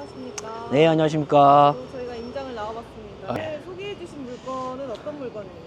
안녕하십니까. 네, 안녕하십니까. 저희가 임장을 나와봤습니다. 오늘 소개해주신 물건은 어떤 물건이죠?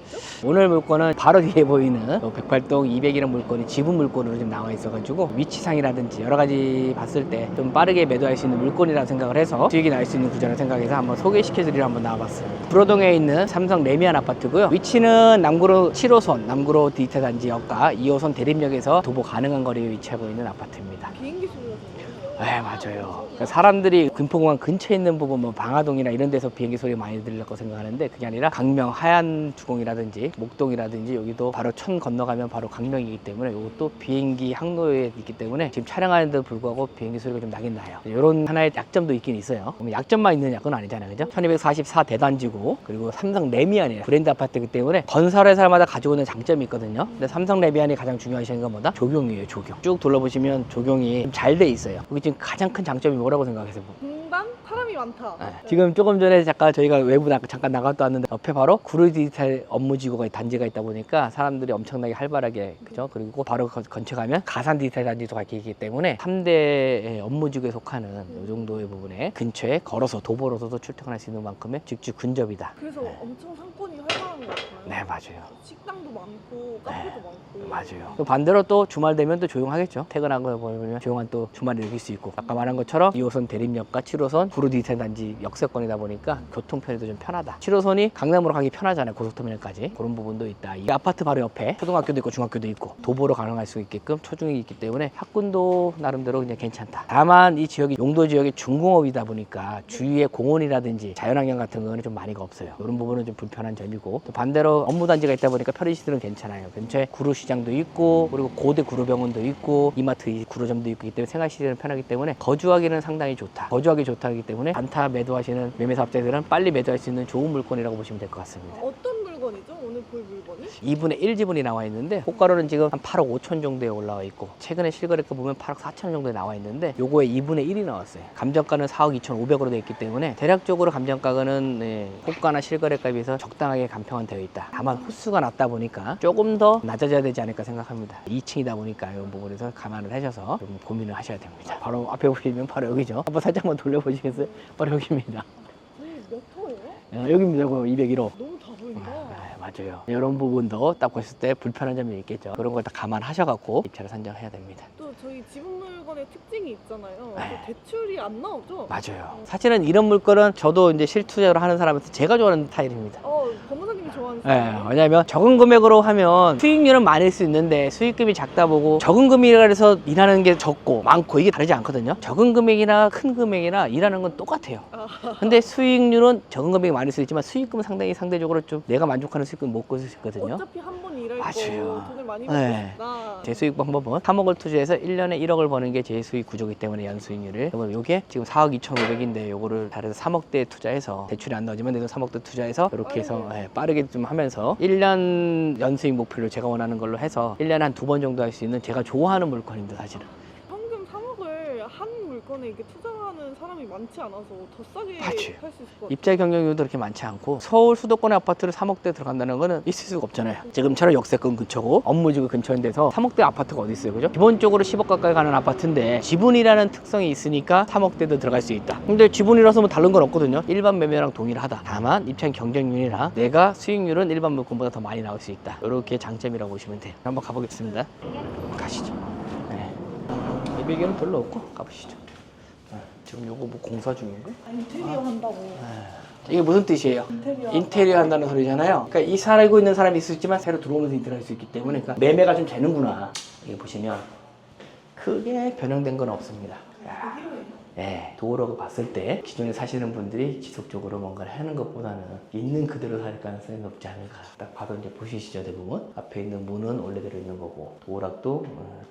오늘 물건은 바로 뒤에 보이는 백팔동 200이라는 물건이 지분 물건으로 지금 나와 있어가지고 위치상이라든지 여러 가지 봤을 때 좀 빠르게 매도할 수 있는 물건이라고 생각을 해서 수익이 날 수 있는 구조라 생각해서 한번 소개시켜드리려 한번 나와봤습니다. 구로동에 있는 삼성 레미안 아파트고요. 위치는 남구로 7호선 남구로 디지털 단지역과 2호선 대림역에서 도보 가능한 거리에 위치하고 있는 아파트입니다. 비행기 소리가 들려요. 네, 맞아요. 사람들이 김포공항 근처에 있는 부분, 뭐 방화동이나 이런 데서 비행기 소리 많이 들릴 거 생각하는데 그게 아니라 강명 하얀 주공이라든지 목동이라든지 여기도 바로 천 건너가면 바로 강명이기 때문에 이것도 비행기 항로에 있기 때문에 지금 촬영하는데도 불구하고 비행기 소리가 좀 나긴 나요. 이런 하나의 약점도 있긴 있어요. 약점만 있는 약은 아니잖아요, 그죠? 1244 대단지고 그리고 삼성 레미안이에요. 브랜드 아파트이기 때문에 건설회사마다 가지고 있는 장점이 있거든요. 근데 삼성 레미안이 가장 중요하신 건 뭐다? 조경이에요, 조경. 쭉 둘러보시면 조경이 잘 돼 있어요. 여기 지금 가장 큰 장점이 뭐라고 생각하세요? 공간? 사람이 많다. 네. 지금 조금 전에 잠깐 저희가 외부 잠깐 나갔다 왔는데 옆에 바로 구로 디지털 업무지구가 단지가 있다 보니까 사람들이 엄청나게 활발하게, 그죠? 그리고 바로 근처 가면 가산 디지털 단지도 있기 때문에 3대 업무지구에 속하는 이 정도의 부분에 근처에 걸어서 도보로서도 출퇴근할 수 있는 만큼의 직주 근접이다. 그래서 엄청 상권이 활발한 것 같아요. 네, 맞아요. 식당도 많고 카페도 많고. 맞아요. 또 반대로 또 주말 되면 또 조용하겠죠. 퇴근하고 보면 조용한 또 주말을 즐길 수 있고, 아까 말한 것처럼 2호선 대림역과 7호선 구로 디지털 단지 역세권이다 보니까 교통편에도 좀 편하다. 7호선이 강남으로 가기 편하잖아요, 고속터미널까지. 그런 부분도 있다. 이 아파트 바로 옆에 초등학교도 있고 중학교도 있고 도보로 가능할 수 있게끔 초중이 있기 때문에 학군도 나름대로 그냥 괜찮다. 다만 이 지역이 용도 지역이 중공업이다 보니까 주위에 공원이라든지 자연환경 같은 거는 좀 많이가 없어요. 이런 부분은 좀 불편한 점이고, 또 반대로 업무단지가 있다 보니까 편의시설은 괜찮아요. 근처에 구로시장도 있고 그리고 고대 구로병원도 있고 이마트 구로점도 있기 때문에 생활시설은 편하기 때문에 거주하기는 상당히 좋다. 거주하기 좋다기 때문에 단타 매도하시는 매매사업자들은 빨리 매도할 수 있는 좋은 물건이라고 보시면 될 것 같습니다. 어떤 물건이죠? 오늘 볼 물건이? 2분의 1 지분이 나와 있는데 호가로는 지금 한 8억 5천 정도에 올라와 있고, 최근에 실거래가 보면 8억 4천 정도에 나와 있는데 요거에 2분의 1이 나왔어요. 감정가는 4억 2천 5백으로 되어 있기 때문에 대략적으로 감정가는 호가나 실거래가에 비해서 적당하게 감평은 되어 있다. 다만 호수가 낮다 보니까 조금 더 낮아져야 되지 않을까 생각합니다. 2층이다 보니까 이 부분에서 감안을 하셔서 좀 고민을 하셔야 됩니다. 바로 앞에 보시면 바로 여기죠. 한번 살짝만 돌려보시겠어요? 바로 여기입니다. 몇 호예요? 여기입니다. 201호. 너무 다 보인다. 네, 맞아요. 이런 부분도 딱 보실 때 불편한 점이 있겠죠. 그런 걸 다 감안하셔갖고 입찰을 선정해야 됩니다. 또 저희 지분 물건의 특징이 있잖아요. 네. 또 대출이 안 나오죠? 맞아요. 사실은 이런 물건은 저도 이제 실투자로 하는 사람한테 제가 좋아하는 스타일입니다. 변호사님이 좋아하는 네, 스타일이에요? 왜냐하면 적은 금액으로 하면 수익률은 많을 수 있는데 수익금이 작다 보고, 적은 금액이라 해서 일하는 게 적고 많고 이게 다르지 않거든요. 적은 금액이나 큰 금액이나 일하는 건 똑같아요. 근데 수익률은 적은 금액이 많을 수 있지만 수익금은 상당히 상대적으로 좀 내가 만족하는 수익금 못 거둘 수 있거든요. 어차피 한 번 일할 맞아요. 거 돈을 많이 벌고 네. 싶다. 제 수익 방법은 3억을 투자해서 1년에 1억을 버는 게 제 수익 구조이기 때문에 연수익률을, 그러면 이게 지금 4억 2,500인데 요거를 잘해서 3억대 투자해서 대출이 안 나오지만 내도 3억대 투자해서 이렇게 해서 빠르게 좀 하면서 1년 연수익 목표를 제가 원하는 걸로 해서 1년에 한 2번 정도 할 수 있는 제가 좋아하는 물건입니다, 사실은. 현금 3억을 한 물건에 이렇게 투자하는 사람이 많지 않아서 더 싸게 맞지. 살 수 있을 것 같아요. 입자 경쟁률도 그렇게 많지 않고, 서울 수도권의 아파트를 3억대 들어간다는 거는 있을 수가 없잖아요. 지금처럼 역세권 근처고 업무지구 근처인 데서 3억대 아파트가 어디 있어요, 그죠? 기본적으로 10억 가까이 가는 아파트인데 지분이라는 특성이 있으니까 3억대도 들어갈 수 있다. 근데 지분이라서 뭐 다른 건 없거든요. 일반 매매랑 동일하다. 다만 입찰 경쟁률이나 내가 수익률은 일반 물건보다 더 많이 나올 수 있다. 이렇게 장점이라고 보시면 돼요. 한번 가보겠습니다. 가시죠. 네. 200개는 별로 없고 가보시죠. 지금 요거 뭐 공사 중인가? 인테리어 한다고. 이게 무슨 뜻이에요? 인테리어 한다는 소리잖아요. 그러니까 이 살고 있는 사람이 있을 수 있지만 새로 들어오면서 인테리어 할 수 있기 때문에, 그러니까 매매가 좀 되는구나. 여기 보시면 크게 변형된 건 없습니다. 네, 도어라고 봤을 때 기존에 사시는 분들이 지속적으로 뭔가를 하는 것보다는 있는 그대로 살 가능성이 높지 않을까. 딱 봐도 이제 보시시죠, 대부분. 앞에 있는 문은 원래대로 있는 거고, 도어락도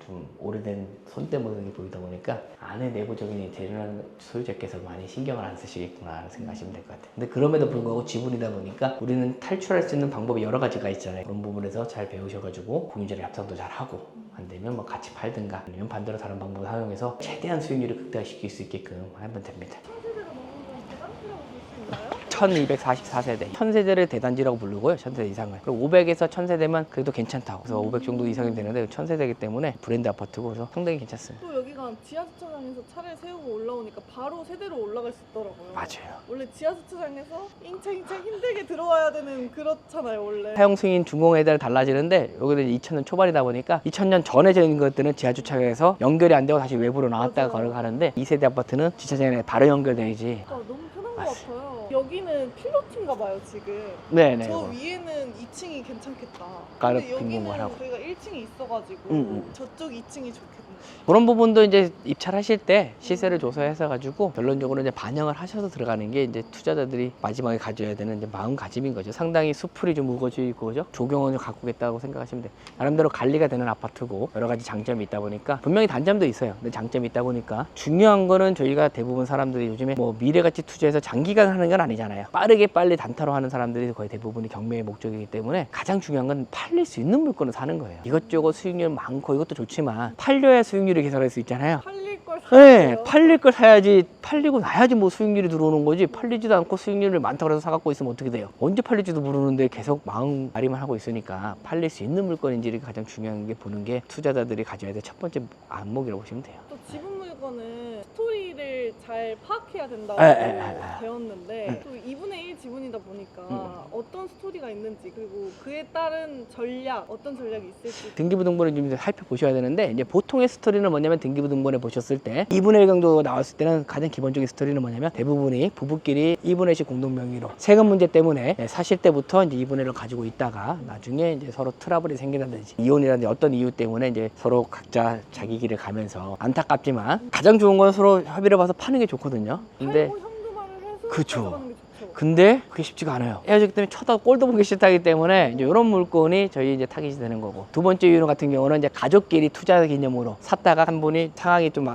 좀 오래된 손때 모양이 보이다 보니까 안에 내부적인 인테리어는 소유자께서 많이 신경을 안 쓰시겠구나 하는 생각하시면 될 것 같아요. 근데 그럼에도 불구하고 지분이다 보니까 우리는 탈출할 수 있는 방법이 여러 가지가 있잖아요. 그런 부분에서 잘 배우셔가지고 공유자리 협상도 잘 하고, 안 되면 뭐 같이 팔든가 아니면 반대로 다른 방법을 사용해서 최대한 수익률을 극대화시킬 수 있게끔 하면 됩니다. 차세대가 먹는 건 계단 볼 수 있나요? 1244세대. 1000세대를 대단지라고 부르고요. 1000세대 이상을. 그리고 500에서 1000세대면 그래도 괜찮다고. 그래서 500 정도 이상이 되는데 1000세대이기 때문에 브랜드 아파트고 그래서 상당히 괜찮습니다. 또 여기가 지하주차장에서 차를 세우고 올라오니까 바로 세대로 올라갈 수 있더라고요. 맞아요. 원래 지하주차장에서 잉창잉창 힘들게 들어와야 되는 그렇잖아요, 원래. 사용 승인 준공에 따라 달라지는데 여기는 2000년 초반이다 보니까 2000년 전에 지은 것들은 지하주차장에서 연결이 안 되고 다시 외부로 나왔다가 맞아요. 걸어가는데 2세대 아파트는 주차장에 바로 연결돼야지. 너무 편한 것 맞습니다. 같아요. 여기는 필로티인가 봐요, 지금. 네네. 저 위에는 2층이 괜찮겠다. 가로 근데 여기는 빈공간하고. 저희가 1층이 있어가지고 저쪽 2층이 좋겠네. 그런 부분도 이제 입찰하실 때 시세를 조사해서 가지고 결론적으로 이제 반영을 하셔서 들어가는 게 이제 투자자들이 마지막에 가져야 되는 이제 마음가짐인 거죠. 상당히 수풀이 좀 무거워져 있고 그죠? 조경원을 가꾸겠다고 생각하시면 돼. 나름대로 관리가 되는 아파트고 여러 가지 장점이 있다 보니까 분명히 단점도 있어요. 근데 장점이 있다 보니까 중요한 거는 저희가 대부분 사람들이 요즘에 뭐 미래가치 투자해서 장기간 하는 건 아니잖아요. 빠르게 빨리 단타로 하는 사람들이 거의 대부분이 경매의 목적이기 때문에 가장 중요한 건 팔릴 수 있는 물건을 사는 거예요. 이것저것 수익률 많고 이것도 좋지만 팔려야 수익률이 계산할 수 있잖아요. 팔릴 걸 네, 사요. 팔릴 걸 사야지. 팔리고 나야지 뭐 수익률이 들어오는 거지. 팔리지도 않고 수익률을 많다고 해서 사갖고 있으면 어떻게 돼요? 언제 팔릴지도 모르는데 계속 마음 가림을 하고 있으니까 팔릴 수 있는 물건인지를 가장 중요한 게 보는 게 투자자들이 가져야 될 첫 번째 안목이라고 보시면 돼요. 또 지분 물건은 스토리를 잘 파악해야 된다고 배웠는데 또 2분의 1 지분이다 보니까 어떤 스토리가 있는지 그리고 그에 따른 전략, 어떤 전략이 있을지 등기부등본을 좀 살펴보셔야 되는데 이제 보통의 스토리는 뭐냐면 등기부등본에 보셨을 때 2분의 1 정도 나왔을 때는 가장 기본적인 스토리는 뭐냐면 대부분이 부부끼리 2분의 1씩 공동명의로 세금 문제 때문에 사실 때부터 이제 2분의 1을 가지고 있다가 나중에 이제 서로 트러블이 생긴다든지 이혼이라든지 어떤 이유 때문에 이제 서로 각자 자기 길을 가면서 안타깝지만 가장 좋은 건 서로 협의를 봐서 파는 게 좋거든요. 근데 팔고 현금화를 해서 그쵸. 가져가는 게 좋죠. 근데 그게 쉽지가 않아요. 헤어지기 때문에 쳐다도 꼴도 보기 싫다기 때문에 이제 이런 물건이 저희 이제 타깃이 되는 거고 두 번째 이유 같은 경우는 이제 가족끼리 투자 개념으로 샀다가 한 분이 상황이 좀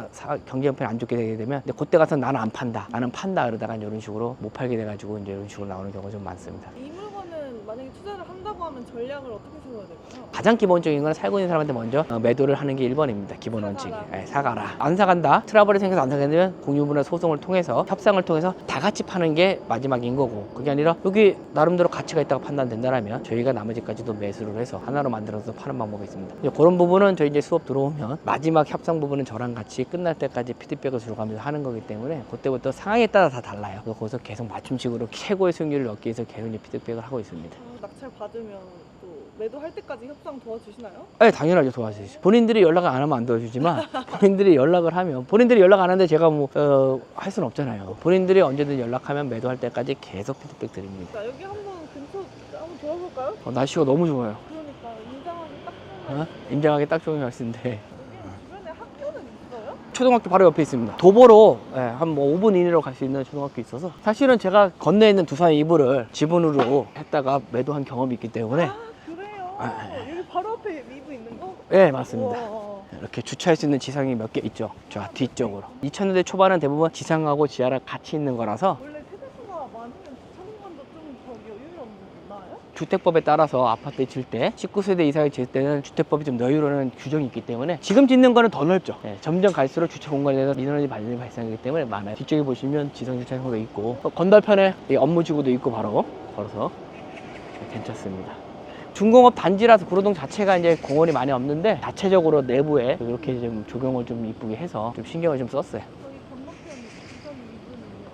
경제 형편이 안 좋게 되게 되면 근데 그때 가서 나는 안 판다, 나는 판다 그러다가 이제 이런 식으로 못 팔게 돼가지고 이제 이런 식으로 나오는 경우가 좀 많습니다. 이 물건은 만약에 투자를 한다고 하면 전략을 어떻게 세워야 될까요? 가장 기본적인 건 살고 있는 사람한테 먼저 매도를 하는 게 1번입니다. 기본 원칙이. 사가라. 안 사간다. 트러블이 생겨서 안 사게 되면 공유분할 소송을 통해서 협상을 통해서 다 같이 파는 게 마지막인 거고 그게 아니라 여기 나름대로 가치가 있다고 판단된다면 저희가 나머지까지도 매수를 해서 하나로 만들어서 파는 방법이 있습니다. 이제 그런 부분은 저희 이제 수업 들어오면 마지막 협상 부분은 저랑 같이 끝날 때까지 피드백을 들어가면서 하는 거기 때문에 그때부터 상황에 따라 다 달라요. 그래서 거기서 계속 맞춤식으로 최고의 수익률을 얻기 위해서 계속 이제 피드백을 하고 있습니다. 낙찰 받으면 또 매도할 때까지 협상 도와주시나요? 네, 당연하죠. 도와주시죠. 본인들이 연락을 안 하면 안 도와주지만 본인들이 연락을 하면 본인들이 연락 안 하는데 제가 뭐 할 수는 없잖아요. 본인들이 언제든 연락하면 매도할 때까지 계속 피드백 드립니다. 자, 여기 한번 근처 한번 돌아볼까요? 날씨가 너무 좋아요. 그러니까 인상하기 딱 좋은 임장하기 딱 좋은 날씨인데 여기 주변에 학교는 있어요? 초등학교 바로 옆에 있습니다. 도보로 한 뭐 5분 이내로 갈 수 있는 초등학교 있어서 사실은 제가 건너에 있는 두산 이불을 지분으로 했다가 매도한 경험이 있기 때문에 아 그래요? 여기 바로 앞에 미부 있는 거? 네 맞습니다. 우와. 이렇게 주차할 수 있는 지상이 몇 개 있죠. 저 뒤쪽으로. 2000년대 초반은 대부분 지상하고 지하랑 같이 있는 거라서 원래 세대수가 많으면 주차공간도 좀 더 여유롭나요? 주택법에 따라서 아파트 질 때 19세대 이상이 질 때는 주택법이 좀 여유로운 규정이 있기 때문에 지금 짓는 거는 더 넓죠. 점점 갈수록 주차 공간에 대해서 민원이 많이 발생하기 때문에 많아요. 뒤쪽에 보시면 지상 주차장도 있고 건널편에 업무지구도 있고 바로 걸어서 괜찮습니다. 중공업 단지라서 구로동 자체가 이제 공원이 많이 없는데 자체적으로 내부에 이렇게 좀 조경을 좀 이쁘게 해서 좀 신경을 좀 썼어요. 저희 건너편 부산 미부는요.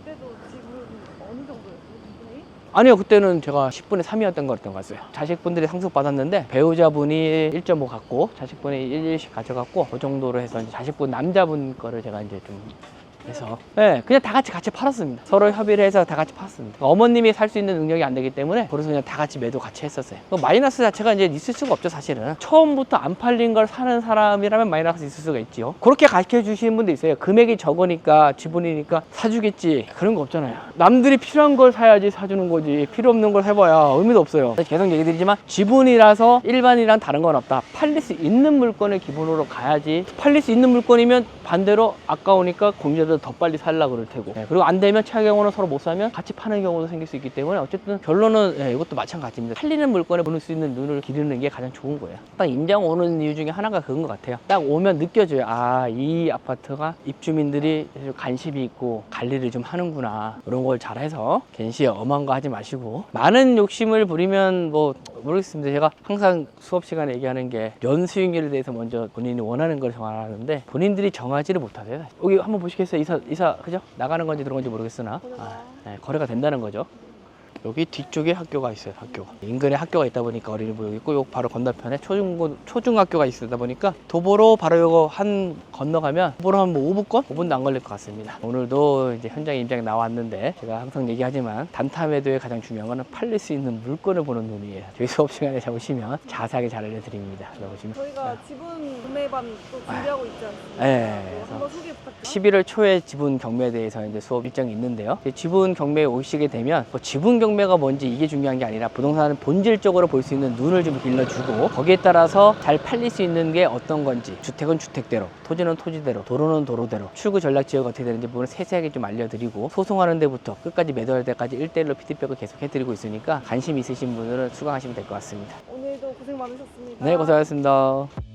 그때도 지분 어느 정도였어요? 아니요, 그때는 제가 10분의 3이었던 것 같았어요. 자식분들이 상속받았는데 배우자분이 1.5 갖고 자식분이 1씩 가져갔고 그 정도로 해서 이제 자식분 남자분 거를 제가 이제 좀 해서 그냥 다 같이 팔았습니다. 서로 협의를 해서 다 같이 팔았습니다. 어머님이 살 수 있는 능력이 안 되기 때문에 그래서 그냥 다 같이 매도 같이 했었어요. 마이너스 자체가 이제 있을 수가 없죠. 사실은 처음부터 안 팔린 걸 사는 사람이라면 마이너스 있을 수가 있죠. 그렇게 가르쳐 주시는 분도 있어요. 금액이 적으니까 지분이니까 사주겠지 그런 거 없잖아요. 남들이 필요한 걸 사야지 사주는 거지 필요 없는 걸 해봐야 의미도 없어요. 계속 얘기 드리지만 지분이라서 일반이랑 다른 건 없다. 팔릴 수 있는 물건을 기본으로 가야지. 팔릴 수 있는 물건이면 반대로 아까우니까 공유자들 나보다 더 빨리 살라 그럴 테고. 그리고 안 되면 최악의 경우는 서로 못 사면 같이 파는 경우도 생길 수 있기 때문에 어쨌든 결론은 이것도 마찬가지입니다. 팔리는 물건에 보낼 수 있는 눈을 기르는 게 가장 좋은 거예요. 딱 임장 오는 이유 중에 하나가 그건 것 같아요. 딱 오면 느껴져요. 아, 이 아파트가 입주민들이 관심이 있고 관리를 좀 하는구나. 이런 걸 잘해서 괜시 엄한 거 하지 마시고, 많은 욕심을 부리면 뭐 모르겠습니다. 제가 항상 수업 시간에 얘기하는 게 연수익률에 대해서 먼저 본인이 원하는 걸 정하는데 본인들이 정하지를 못하세요. 여기 한번 보시겠어요? 이사 그죠? 나가는 건지 들어간 건지 모르겠으나 거래가 된다는 거죠. 여기 뒤쪽에 학교가 있어요. 학교가 인근에 학교가 있다 보니까 어린이보육이 있고, 요 바로 건너편에 초중학교가 있다 보니까 도보로 바로 요거 한 건너가면 도보로 한 5분권? 5분도 안 걸릴 것 같습니다. 오늘도 이제 현장 임장에 나왔는데 제가 항상 얘기하지만 단타 매도의 가장 중요한 거는 팔릴 수 있는 물건을 보는 눈이에요. 저희 수업 시간에 오시면 자세하게 잘 알려드립니다. 들어보시면 저희가 지분 구매반 또 준비하고 있지 않습니까? 네. 한번 소개 부탁드립니다. 11월 초에 지분 경매에 대해서 이제 수업 일정이 있는데요. 지분 경매에 오시게 되면 뭐 지분 경매가 뭔지 이게 중요한 게 아니라 부동산은 본질적으로 볼 수 있는 눈을 좀 길러주고, 거기에 따라서 잘 팔릴 수 있는 게 어떤 건지, 주택은 주택대로, 토지는 토지대로, 도로는 도로대로, 출구 전략 지역이 어떻게 되는지 부분을 세세하게 좀 알려드리고, 소송하는 데부터 끝까지 매도할 때까지 1대1로 피드백을 계속 해드리고 있으니까 관심 있으신 분들은 수강하시면 될 것 같습니다. 오늘도 고생 많으셨습니다. 네, 고생하셨습니다.